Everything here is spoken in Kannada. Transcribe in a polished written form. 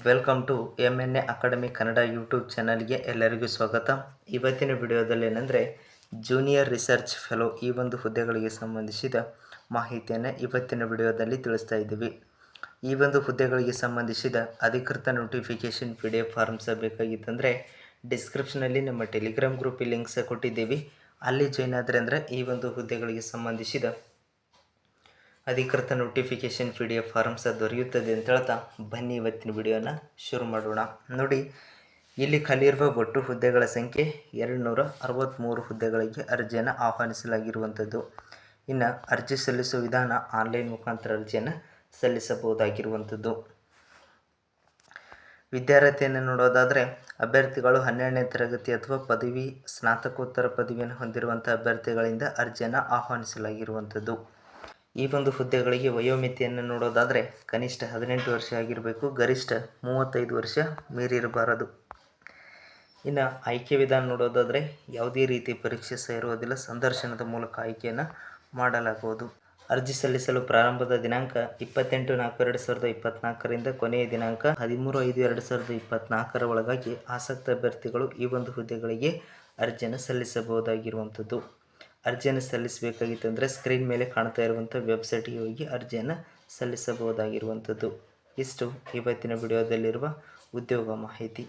Welcome to MNA academy Kannada YouTube ಚಾನಲ್ಗೆ ಎಲ್ಲರಿಗೂ ಸ್ವಾಗತ. ಇವತ್ತಿನ ವಿಡಿಯೋದಲ್ಲಿ ಏನಂದರೆ ಜೂನಿಯರ್ ರಿಸರ್ಚ್ ಫೆಲೋ ಈ ಒಂದು ಹುದ್ದೆಗಳಿಗೆ ಸಂಬಂಧಿಸಿದ ಮಾಹಿತಿಯನ್ನು ಇವತ್ತಿನ ವಿಡಿಯೋದಲ್ಲಿ ತಿಳಿಸ್ತಾ ಇದ್ದೀವಿ. ಈ ಒಂದು ಹುದ್ದೆಗಳಿಗೆ ಸಂಬಂಧಿಸಿದ ಅಧಿಕೃತ ನೋಟಿಫಿಕೇಷನ್ PDF ಫಾರ್ಮ್ಸ್ ಬೇಕಾಗಿತ್ತಂದರೆ ಡಿಸ್ಕ್ರಿಪ್ಷನಲ್ಲಿ ನಮ್ಮ ಟೆಲಿಗ್ರಾಮ್ ಗ್ರೂಪಿಗೆ ಲಿಂಕ್ಸ್ ಕೊಟ್ಟಿದ್ದೀವಿ. ಅಲ್ಲಿ ಜಾಯ್ನ್ ಆದರೆ ಅಂದರೆ ಈ ಒಂದು ಹುದ್ದೆಗಳಿಗೆ ಸಂಬಂಧಿಸಿದ ಅಧಿಕೃತ ನೋಟಿಫಿಕೇಷನ್ PDF ಫಾರ್ಮ್ಸ್ ದೊರೆಯುತ್ತದೆ ಅಂತ ಹೇಳ್ತಾ ಬನ್ನಿ ಇವತ್ತಿನ ವಿಡಿಯೋನ ಶುರು ಮಾಡೋಣ. ನೋಡಿ, ಇಲ್ಲಿ ಖಾಲಿ ಇರುವ ಒಟ್ಟು ಹುದ್ದೆಗಳ ಸಂಖ್ಯೆ 263 ಹುದ್ದೆಗಳಿಗೆ ಅರ್ಜಿಯನ್ನು ಆಹ್ವಾನಿಸಲಾಗಿರುವಂಥದ್ದು. ಇನ್ನು ಅರ್ಜಿ ಸಲ್ಲಿಸುವ ವಿಧಾನ ಆನ್ಲೈನ್ ಮುಖಾಂತರ ಅರ್ಜಿಯನ್ನು ಸಲ್ಲಿಸಬಹುದಾಗಿರುವಂಥದ್ದು. ವಿದ್ಯಾರ್ಥಿಯನ್ನು ನೋಡೋದಾದರೆ ಅಭ್ಯರ್ಥಿಗಳು 12ನೇ ತರಗತಿ ಅಥವಾ ಪದವಿ ಸ್ನಾತಕೋತ್ತರ ಪದವಿಯನ್ನು ಹೊಂದಿರುವಂಥ ಅಭ್ಯರ್ಥಿಗಳಿಂದ ಅರ್ಜಿಯನ್ನು ಆಹ್ವಾನಿಸಲಾಗಿರುವಂಥದ್ದು. ಈ ಒಂದು ಹುದ್ದೆಗಳಿಗೆ ವಯೋಮಿತಿಯನ್ನು ನೋಡೋದಾದರೆ ಕನಿಷ್ಠ 18 ವರ್ಷ ಆಗಿರಬೇಕು, ಗರಿಷ್ಠ 35 ವರ್ಷ ಮೀರಿರಬಾರದು. ಇನ್ನು ಆಯ್ಕೆ ವಿಧಾನ ನೋಡೋದಾದರೆ ಯಾವುದೇ ರೀತಿ ಪರೀಕ್ಷೆ ಇರುವುದಿಲ್ಲ, ಸಂದರ್ಶನದ ಮೂಲಕ ಆಯ್ಕೆಯನ್ನು ಮಾಡಲಾಗುವುದು. ಅರ್ಜಿ ಸಲ್ಲಿಸಲು ಪ್ರಾರಂಭದ ದಿನಾಂಕ 28/4/2024ರಿಂದ ಕೊನೆಯ ದಿನಾಂಕ 13/5/2024 ಒಳಗಾಗಿ ಆಸಕ್ತ ಅಭ್ಯರ್ಥಿಗಳು ಈ ಒಂದು ಹುದ್ದೆಗಳಿಗೆ ಅರ್ಜಿಯನ್ನು ಸಲ್ಲಿಸಬಹುದಾಗಿರುವಂಥದ್ದು. ಅರ್ಜಿಯನ್ನು ಸಲ್ಲಿಸಬೇಕಾಗಿತ್ತಂದರೆ ಸ್ಕ್ರೀನ್ ಮೇಲೆ ಕಾಣ್ತಾ ಇರುವಂಥ ವೆಬ್ಸೈಟ್ಗೆ ಹೋಗಿ ಅರ್ಜಿಯನ್ನು ಸಲ್ಲಿಸಬಹುದಾಗಿರುವಂಥದ್ದು. ಇಷ್ಟು ಇವತ್ತಿನ ವಿಡಿಯೋದಲ್ಲಿರುವ ಉದ್ಯೋಗ ಮಾಹಿತಿ.